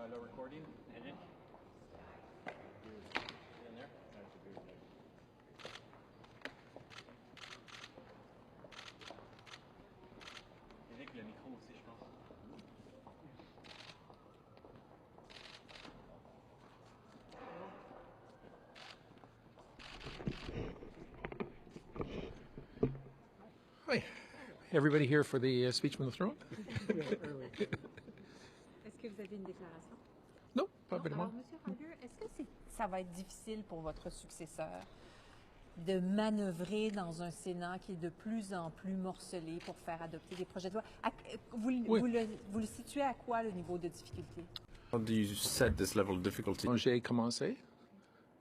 Hello, recording. Edit. In there? Eric, le micro aussi, je pense. Hi, everybody here for the speech from the throne? Est-ce que vous avez une déclaration? Non, pas vraiment. Alors, Monsieur Ryder, est-ce que ça va être difficile pour votre successeur de manœuvrer dans un Sénat qui est de plus en plus morcelé pour faire adopter des projets de loi? Vous le situez à quoi, le niveau de difficulté? How do you set this level of difficulty? Quand j'ai commencé,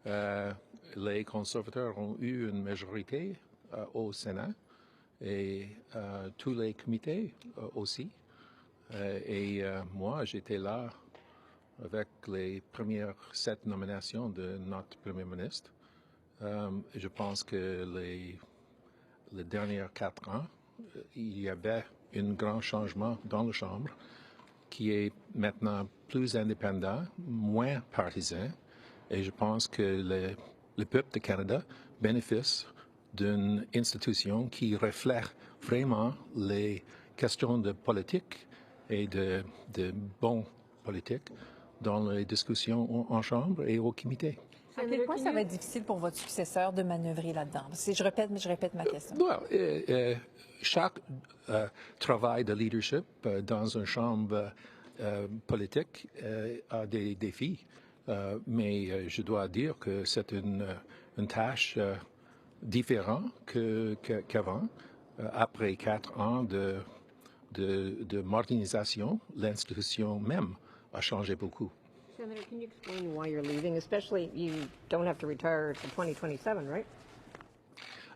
les conservateurs ont eu une majorité au Sénat et tous les comités aussi. Moi, j'étais là avec les premières 7 nominations de notre Premier ministre. Je pense que les dernières 4 ans, il y avait un grand changement dans la Chambre qui est maintenant plus indépendant, moins partisan, et je pense que le peuple du Canada bénéficie d'une institution qui reflète vraiment les questions de politique et de bonne politique dans les discussions en Chambre et au comité. À quel point ça va être difficile pour votre successeur de manœuvrer là-dedans? Je répète ma question. Chaque travail de leadership dans une chambre politique a des défis, mais je dois dire que c'est une tâche différente qu'avant. Après 4 ans de modernisation, l'institution même a changé beaucoup. Senator, can you explain why you're leaving? Especially, you don't have to retire until 2027, right?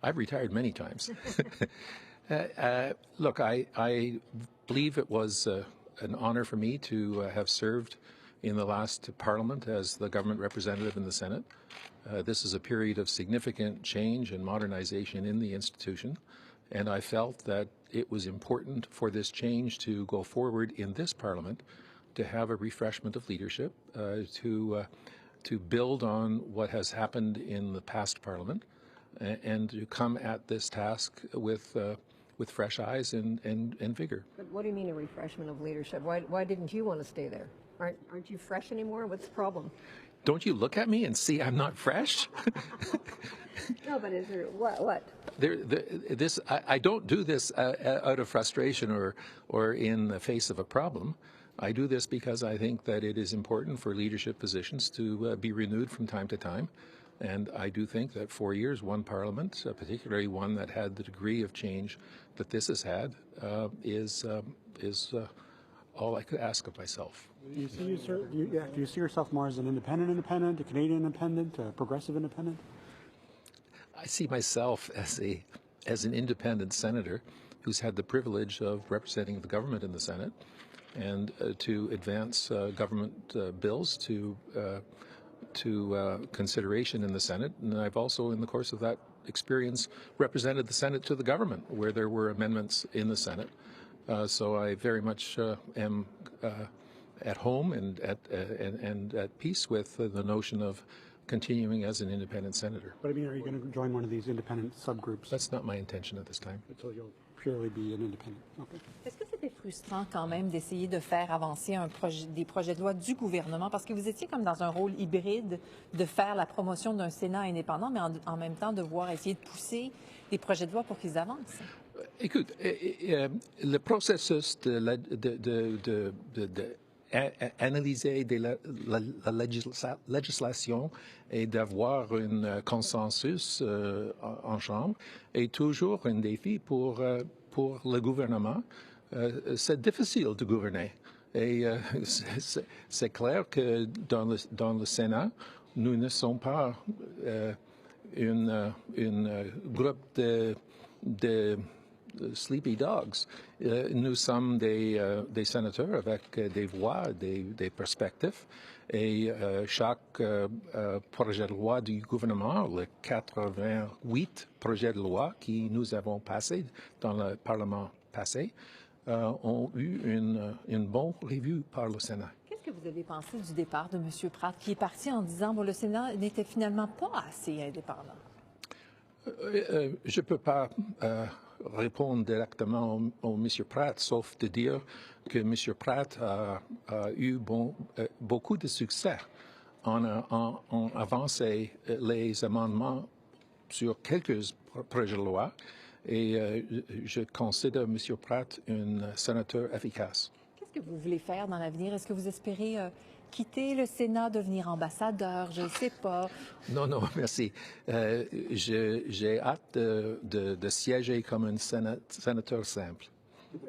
I've retired many times. Look, I believe it was an honor for me to have served in the last Parliament as the government representative in the Senate. This is a period of significant change and modernization in the institution, and I felt that it was important for this change to go forward in this Parliament, to have a refreshment of leadership, to build on what has happened in the past Parliament, and to come at this task with fresh eyes and vigor. But what do you mean a refreshment of leadership? Why didn't you want to stay there? Aren't you fresh anymore? What's the problem? Don't you look at me and see I'm not fresh? No, but is there what? I don't do this out of frustration or in the face of a problem. I do this because I think that it is important for leadership positions to be renewed from time to time. And I do think that 4 years, one Parliament, particularly one that had the degree of change that this has had, is all I could ask of myself. Do you see yourself more as an independent, a Canadian independent, a progressive independent? I see myself as an independent senator who's had the privilege of representing the government in the Senate and to advance government bills to consideration in the Senate. And I've also, in the course of that experience, represented the Senate to the government where there were amendments in the Senate. So I very much am at home and at peace with the notion of continuing as an independent senator. But I mean, are you going to join one of these independent subgroups? That's not my intention at this time. So you'll purely be an independent. Okay. Est-ce que c'était frustrant quand même d'essayer de faire avancer des projets de loi du gouvernement? Parce que vous étiez comme dans un rôle hybride de faire la promotion d'un Sénat indépendant, mais en même temps de essayer de pousser des projets de loi pour qu'ils avancent. Écoute, le processus analyser la législation et d'avoir un consensus en Chambre est toujours un défi pour le gouvernement. C'est difficile de gouverner. Et c'est clair que dans le Sénat, nous ne sommes pas un groupe de sleepy dogs. Nous sommes des sénateurs avec des voix, des perspectives, et chaque projet de loi du gouvernement, les 88 projets de loi que nous avons passés dans le Parlement passé, ont eu une bonne revue par le Sénat. Qu'est-ce que vous avez pensé du départ de M. Pratt, qui est parti en disant bon, le Sénat n'était finalement pas assez indépendant? Je ne peux pas répondre directement au M. Pratt, sauf de dire que M. Pratt a eu beaucoup de succès en avançant les amendements sur quelques projets de loi et je considère M. Pratt un sénateur efficace. Qu'est-ce que vous voulez faire dans l'avenir? Est-ce que vous espérez quitter le Sénat, devenir ambassadeur? Je ne sais pas. Non, non, merci. J'ai hâte de siéger comme un sénateur simple.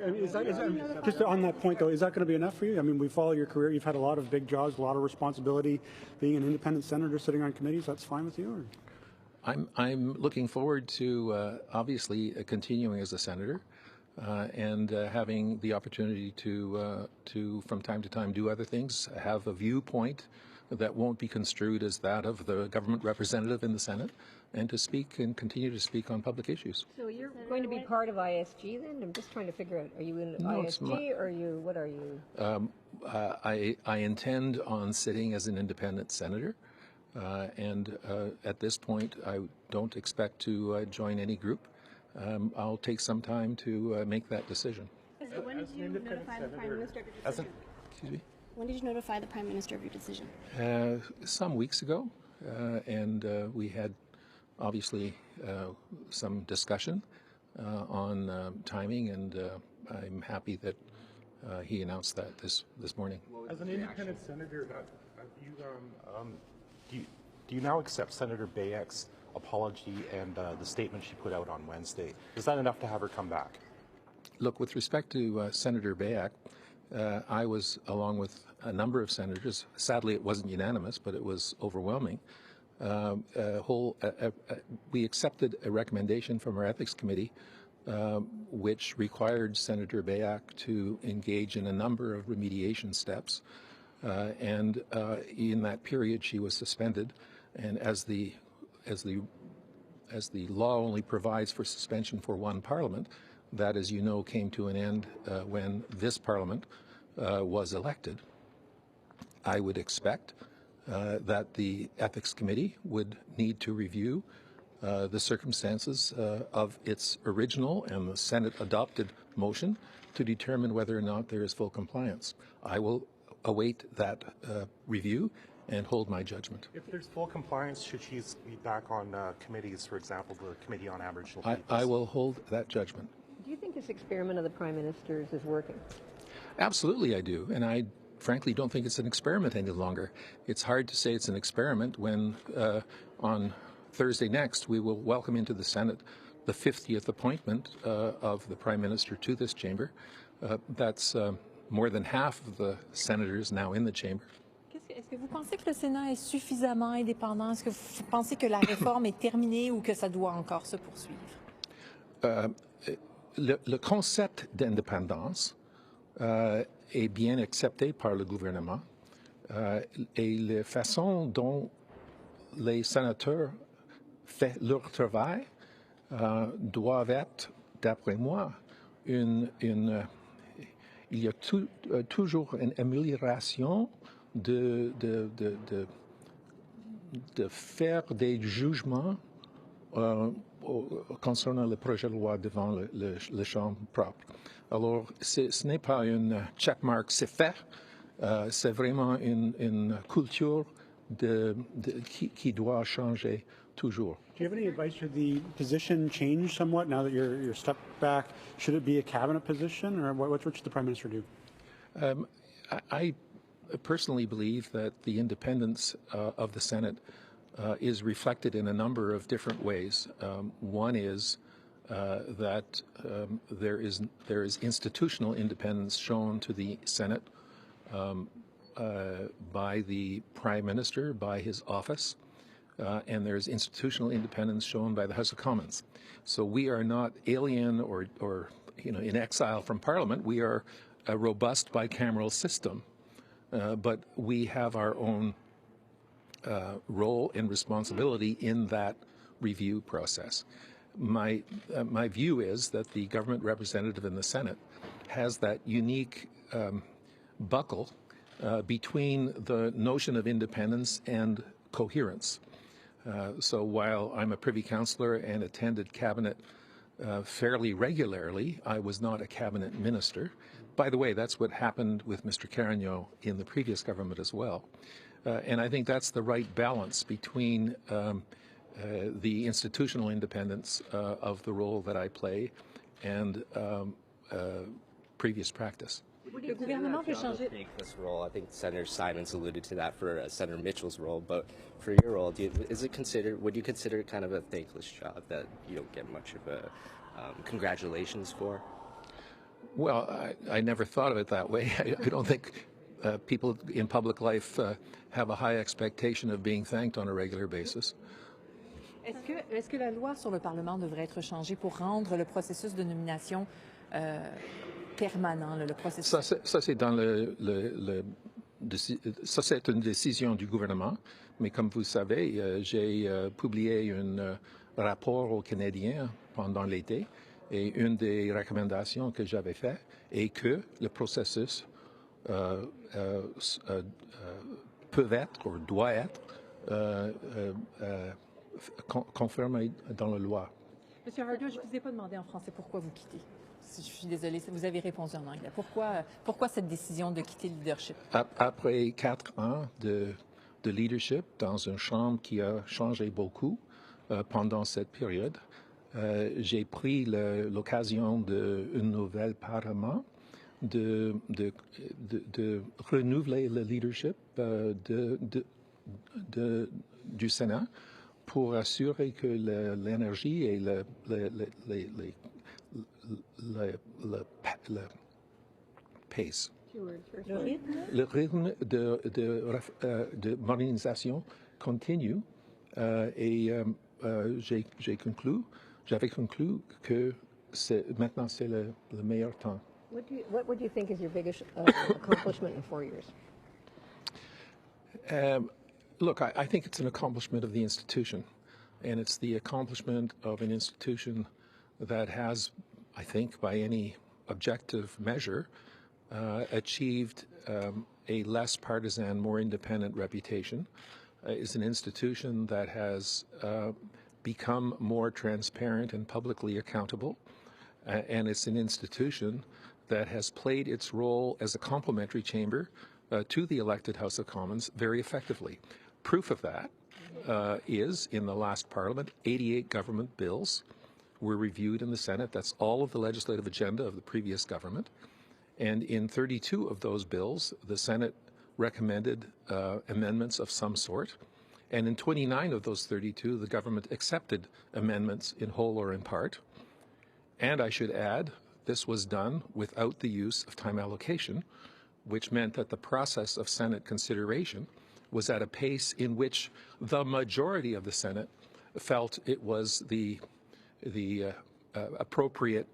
I mean, just on that point, though, is that going to be enough for you? I mean, we follow your career. You've had a lot of big jobs, a lot of responsibility. Being an independent senator, sitting on committees, that's fine with you? Or? I'm looking forward to obviously continuing as a senator and having the opportunity to from time to time do other things, have a viewpoint that won't be construed as that of the government representative in the Senate, and to speak and continue to speak on public issues. So you're going to be part of ISG then? I'm just trying to figure out, are you in No, it's ISG or what are you? I intend on sitting as an independent senator, and at this point, I don't expect to join any group. I'll take some time to make that decision. When did you notify the Prime Minister of your decision? Excuse me? When did you notify the Prime Minister of your decision? Some weeks ago, and we had obviously some discussion on timing, and I'm happy that he announced that this morning. As an independent senator, do you now accept Senator Bayek's apology and the statement she put out on Wednesday? Is that enough to have her come back? Look, with respect to Senator Bayek, I was, along with a number of senators, sadly it wasn't unanimous, but it was overwhelming, we accepted a recommendation from our Ethics Committee which required Senator Bayek to engage in a number of remediation steps. And in that period, she was suspended. And as the law only provides for suspension for one parliament, that, as you know, came to an end when this parliament was elected. I would expect that the Ethics Committee would need to review the circumstances of its original and the Senate adopted motion to determine whether or not there is full compliance. I will await that review and hold my judgment. If there's full compliance, should she be back on committees, for example, the Committee on Aboriginal Peoples? I will hold that judgment. Do you think this experiment of the Prime Minister's is working? Absolutely I do, and I frankly don't think it's an experiment any longer. It's hard to say it's an experiment when on Thursday next we will welcome into the Senate the 50th appointment of the Prime Minister to this chamber. That's more than half of the senators now in the chamber. Est-ce que vous pensez que le Sénat est suffisamment indépendant? Est-ce que vous pensez que la réforme est terminée ou que ça doit encore se poursuivre? Le concept d'indépendance est bien accepté par le gouvernement et la façon dont les sénateurs font leur travail doivent être, d'après moi, il y a toujours une amélioration de faire des jugements concernant le projet de loi devant le chambre propre. Alors, ce n'est pas une checkmark, c'est fait. C'est vraiment une culture qui doit changer toujours. Do you have any advice? Should the position change somewhat now that you're stepped back? Should it be a cabinet position, or what should the Prime Minister do? I personally believe that the independence of the Senate is reflected in a number of different ways. One is that there is institutional independence shown to the Senate by the Prime Minister, by his office, and there's institutional independence shown by the House of Commons. So we are not alien or in exile from Parliament. We are a robust bicameral system, but we have our own role and responsibility in that review process. My view is that the government representative in the Senate has that unique buckle between the notion of independence and coherence. So while I'm a Privy Councillor and attended Cabinet fairly regularly, I was not a Cabinet Minister. By the way, that's what happened with Mr. Carignan in the previous government as well. And I think that's the right balance between the institutional independence of the role that I play and previous practice. Le gouvernement veut changer. Thankless role. I think Senator Simons alluded to that for Senator Mitchell's role, but for your role, would you consider it kind of a thankless job that you don't get much of a congratulations for? Well, I never thought of it that way. I don't think people in public life have a high expectation of being thanked on a regular basis. Est-ce que la loi sur le Parlement devrait être changée pour rendre le processus de nomination permanent, le processus? Ça c'est dans ça c'est une décision du gouvernement, mais comme vous savez, j'ai publié un rapport aux Canadiens pendant l'été et une des recommandations que j'avais faites est que le processus peut être ou doit être confirmé dans la loi. Monsieur Harder, je ne vous ai pas demandé en français pourquoi vous quittez. Je suis désolée, vous avez répondu en anglais. Pourquoi cette décision de quitter le leadership? Après 4 ans de leadership dans une chambre qui a changé beaucoup pendant cette période, j'ai pris l'occasion d'un nouvel Parlement de renouveler le leadership du Sénat pour assurer que l'énergie et le pace, le rythme de modernisation continue et j'avais conclu que maintenant c'est le meilleur temps. What would you think is your biggest accomplishment in 4 years? Look, I think it's an accomplishment of the institution, and it's the accomplishment of an institution that has, I think, by any objective measure, achieved a less partisan, more independent reputation. It's an institution that has become more transparent and publicly accountable, and it's an institution that has played its role as a complementary chamber to the elected House of Commons very effectively. Proof of that is, in the last Parliament, 88 government bills were reviewed in the Senate. That's all of the legislative agenda of the previous government. And in 32 of those bills, the Senate recommended amendments of some sort. And in 29 of those 32, the government accepted amendments in whole or in part. And I should add, this was done without the use of time allocation, which meant that the process of Senate consideration was at a pace in which the majority of the Senate felt it was the appropriate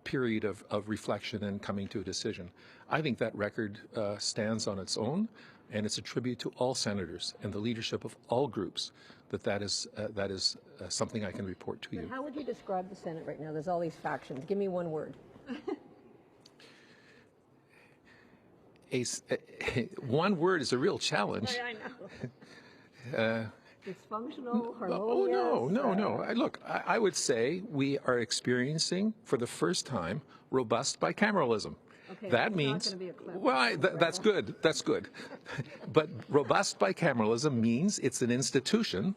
period of reflection and coming to a decision. I think that record stands on its own, and it's a tribute to all senators and the leadership of all groups that is something I can report to you. How would you describe the Senate right now? There's all these factions. Give me one word. One word is a real challenge. I know. Dysfunctional, harmonious? Oh, no. Look, I would say we are experiencing, for the first time, robust bicameralism. Okay, that means, not gonna be a clip. well, that's good. That's good. But robust bicameralism means it's an institution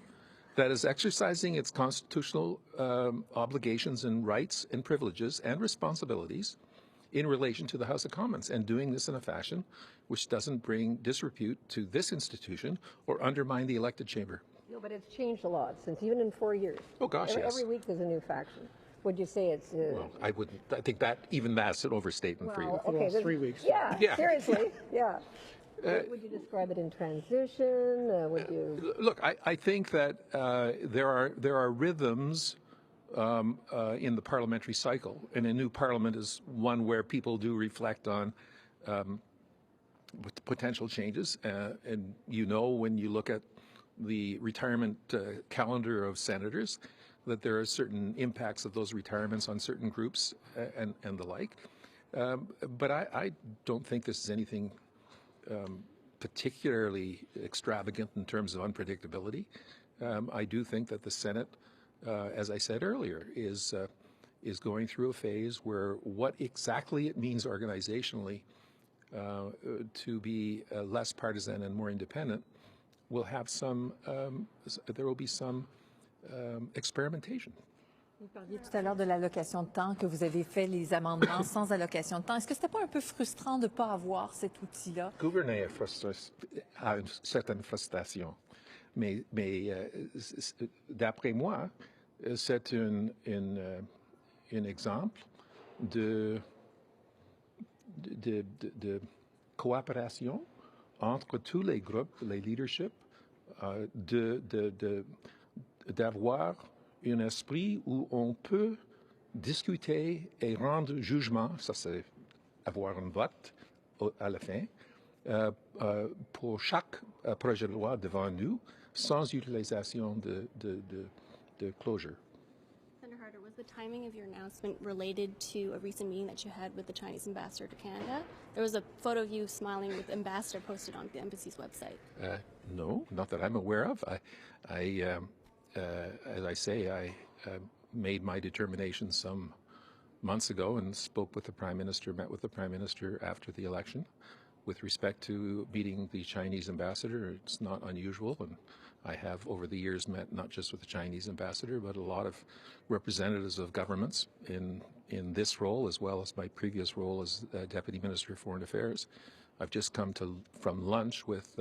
that is exercising its constitutional obligations and rights and privileges and responsibilities in relation to the House of Commons, and doing this in a fashion which doesn't bring disrepute to this institution or undermine the elected chamber. No, but it's changed a lot since even in 4 years. Oh, gosh, yes. Every week there's a new faction. Would you say it's... Well, I wouldn't. I think even that's an overstatement for you. Well, okay, 3 weeks. Yeah, seriously, yeah. Would you describe it in transition? Would you... Look, I think that there are rhythms in the parliamentary cycle, and a new parliament is one where people do reflect on potential changes. And you know, when you look at the retirement calendar of senators, that there are certain impacts of those retirements on certain groups and the like. But I don't think this is anything particularly extravagant in terms of unpredictability. I do think that the Senate, as I said earlier, is going through a phase where what exactly it means organizationally to be less partisan and more independent will have some, there will be some experimentation. Vous parliez tout à l'heure de l'allocation de temps, que vous avez fait les amendements sans allocation de temps. Est-ce que c'était pas un peu frustrant de ne pas avoir cet outil-là? Gouverner a une certaine frustration, mais d'après moi, c'est un exemple de coopération entre tous les groupes, les leaderships, d'avoir un esprit où on peut discuter et rendre jugement, ça c'est avoir un vote à la fin, pour chaque projet de loi devant nous, sans utilisation de closure. Senator Harder, was the timing of your announcement related to a recent meeting that you had with the Chinese ambassador to Canada? There was a photo of you smiling with the ambassador posted on the embassy's website. No, not that I'm aware of. As I say, I made my determination some months ago and spoke with the Prime Minister, met with the Prime Minister after the election. With respect to meeting the Chinese ambassador, it's not unusual, and I have over the years met not just with the Chinese ambassador, but a lot of representatives of governments in this role, as well as my previous role as Deputy Minister of Foreign Affairs. I've just come from lunch with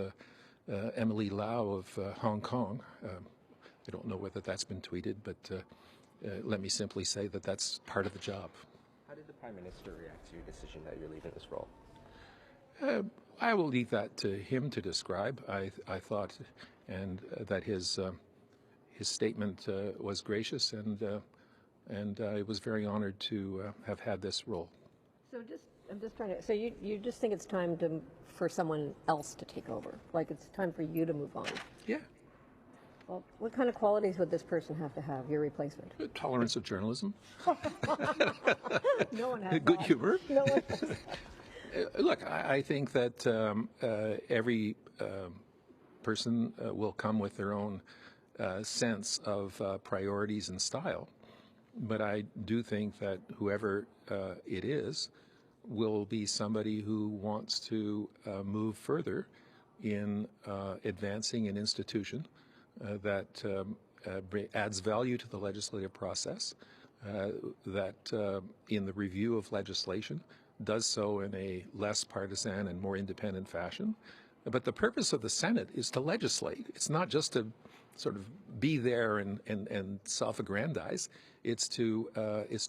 Emily Lau of Hong Kong. I don't know whether that's been tweeted, but let me simply say that that's part of the job. How did the Prime Minister react to your decision that you're leaving this role? I will leave that to him to describe. I thought, and that his statement was gracious, and I was very honored to have had this role. So I'm just trying to. So you just think it's time for someone else to take over? Like it's time for you to move on? Yeah. Well, what kind of qualities would this person have to have, your replacement? Tolerance of journalism. No one has Good that. humor. No one has that. Look, I think that every person will come with their own sense of priorities and style. But I do think that whoever it is will be somebody who wants to move further in advancing an institution that adds value to the legislative process, that in the review of legislation does so in a less partisan and more independent fashion. But the purpose of the Senate is to legislate. It's not just to sort of be there and self-aggrandize. It's to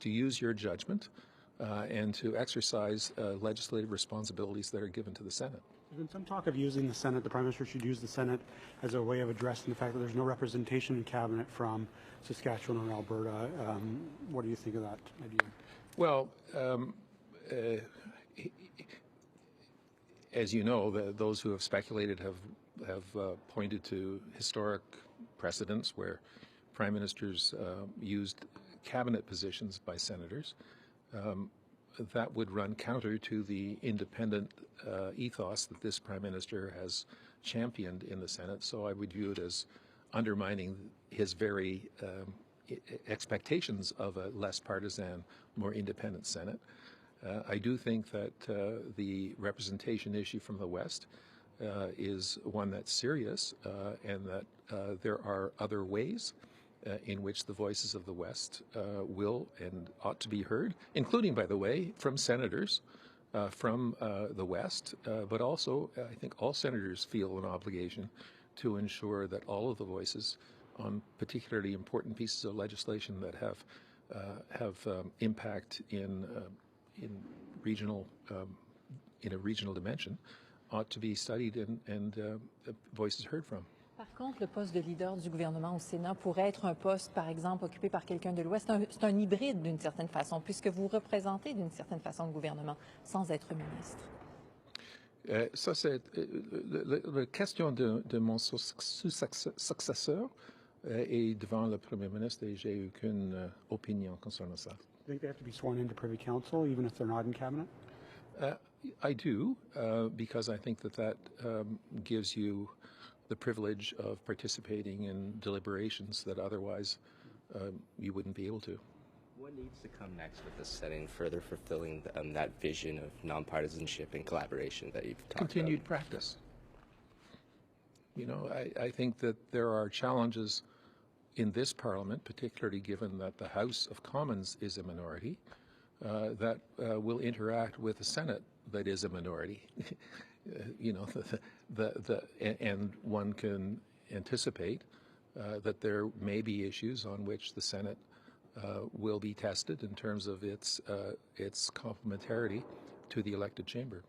use your judgment and to exercise legislative responsibilities that are given to the Senate. There's been some talk of using the Senate. The Prime Minister should use the Senate as a way of addressing the fact that there's no representation in cabinet from Saskatchewan or Alberta. What do you think of that idea? Well, as you know, those who have speculated have pointed to historic precedents where prime ministers used cabinet positions by senators. That would run counter to the independent ethos that this prime minister has championed in the Senate. So I would view it as undermining his very expectations of a less partisan, more independent Senate. I do think that the representation issue from the West is one that's serious, and that there are other ways in which the voices of the West will and ought to be heard, including, by the way, from senators from the West, but also I think all senators feel an obligation to ensure that all of the voices on particularly important pieces of legislation that have impact in regional in a regional dimension ought to be studied and voices heard from. Par contre, le poste de leader du gouvernement au Sénat pourrait être un poste, par exemple, occupé par quelqu'un de l'Ouest. C'est un hybride d'une certaine façon, puisque vous représentez d'une certaine façon le gouvernement sans être ministre. Ça, c'est la question de mon successeur est devant le Premier ministre et j'ai aucune opinion concernant ça. Do you think they have to be sworn into Privy Council, even if they're not in cabinet? I do, because I think that gives you the privilege of participating in deliberations that otherwise you wouldn't be able to. What needs to come next with the setting, further fulfilling that vision of nonpartisanship and collaboration that you've talked Continued about? practice. You know, I think that there are challenges in this Parliament, particularly given that the House of Commons is a minority, that will interact with the Senate that is a minority. You know, and one can anticipate that there may be issues on which the Senate will be tested in terms of its complementarity to the elected chamber.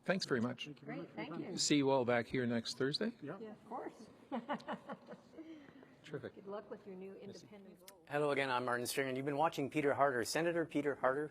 Thanks very much. Great, thank you. See you all back here next Thursday. Yeah. Yeah, of course. Terrific. Good luck with your new independent role. Hello again, I'm Martin Stringer, and you've been watching Peter Harder. Senator Peter Harder,